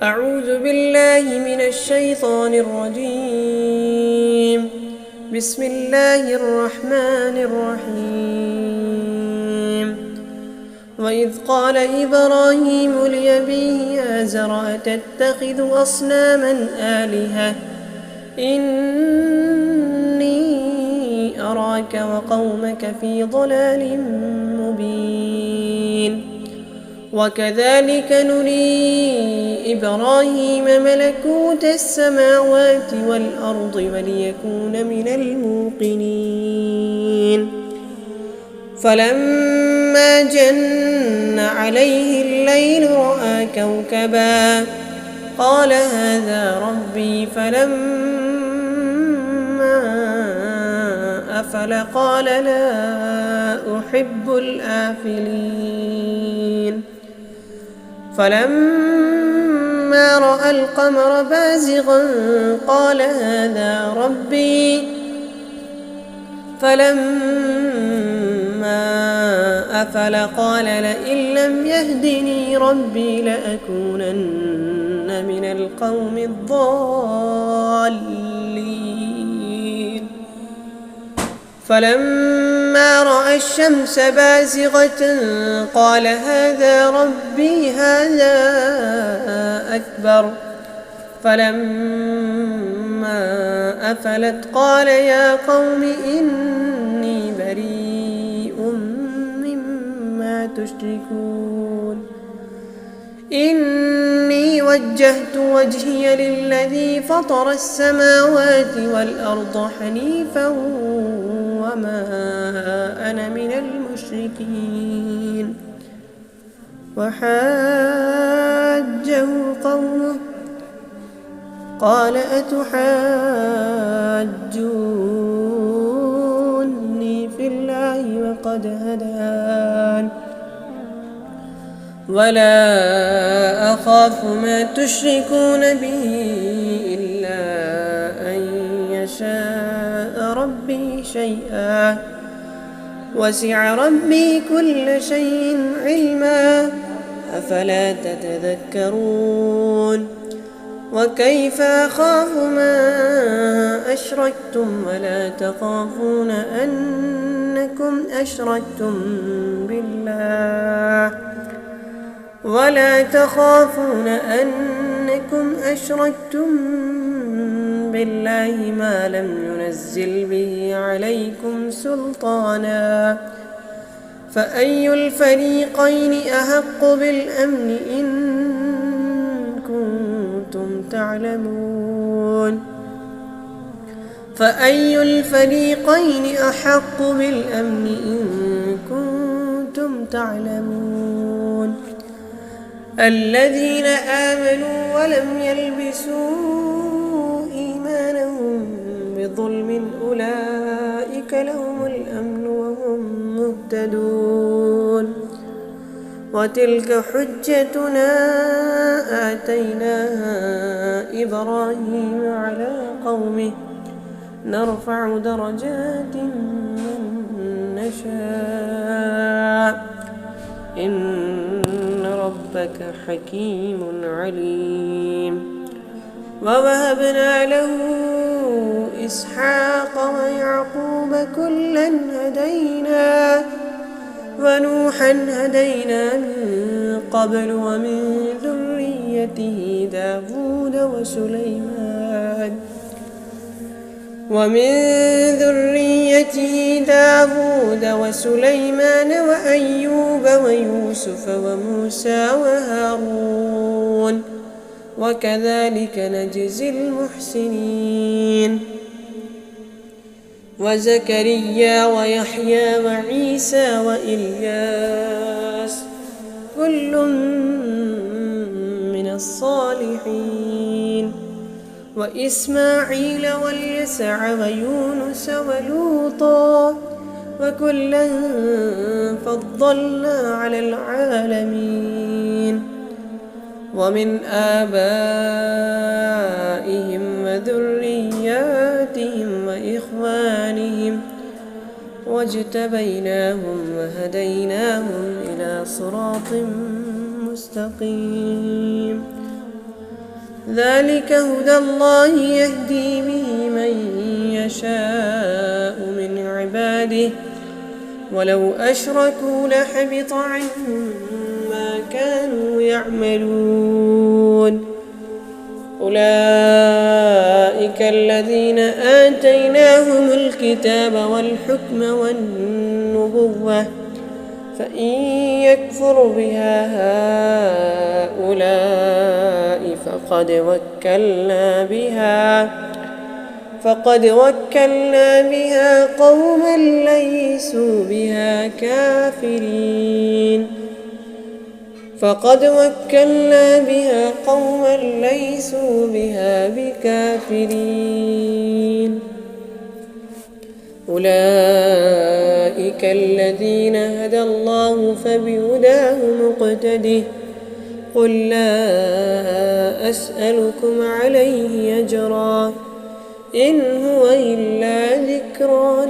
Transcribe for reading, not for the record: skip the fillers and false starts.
أعوذ بالله من الشيطان الرجيم. بسم الله الرحمن الرحيم. وإذ قال إبراهيم لأبيه آزر أتتخذ أصناما آلهة إني أراك وقومك في ضلال مبين. وكذلك نري إبراهيم ملكوت السماوات والأرض وليكون من الموقنين. فلما جن عليه الليل رأى كوكبا قال هذا ربي فلما أفل قال لا أحب الآفلين. فلما رأى القمر بازغا قال هذا ربي فلما أفل قال لئن لم يهدني ربي لأكونن من القوم الضالين. فلما رأى الشمس بازغة قال هذا ربي هذا أكبر. فلما أفلت قال يا قوم إني بريء مما تشركون. إني وجهت وجهي للذي فطر السماوات والأرض حنيفا وما أنا من المشركين. وحاجه قومه قال أتحاجوني في الله وقد هدان ولا أخاف ما تشركون به إلا أن يشاء ربي شيئا وسع ربي كل شيء علما أفلا تتذكرون. وكيف أخاف ما أشركتم ولا تخافون أنكم أشركتم بالله ما لم ينزل به عليكم سلطانا فأي الفريقين أحق بالأمن إن كنتم تعلمون. فأي الفريقين أحق بالأمن إن كنتم تعلمون. الذين آمنوا ولم يلبسوا إيمانهم بظلم أولئك لهم الأمن وهم مهتدون. وتلك حجتنا آتيناها إبراهيم على قومه نرفع درجات من نشاء إن ربك حكيم عليم. ووهبنا له إسحاق ويعقوب كلا هدينا ونوحا هدينا من قبل ومن ذريته داود وسليمان وأيوب ويوسف وموسى وهارون وكذلك نجزي المحسنين. وزكريا ويحيى وعيسى وإلياس كل من الصالحين. وإسماعيل واليسع ويونس ولوطا وكلا فضلنا على العالمين. ومن آبائهم وذرياتهم وإخوانهم واجتبيناهم وهديناهم إلى صراط مستقيم. ذلك هدى الله يهدي به من يشاء من عباده ولو أشركوا لحبط عنهم ما كانوا يعملون. أولئك الذين آتيناهم الكتاب والحكم والنبوة فإن يكفر بها هؤلاء فقد وكلنا بها قوما ليسوا بها بكافرين. أولئك الذين هدى الله فبهداه مقتده. قل لا أسألكم عليه أجرا إن هو إلا ذكرى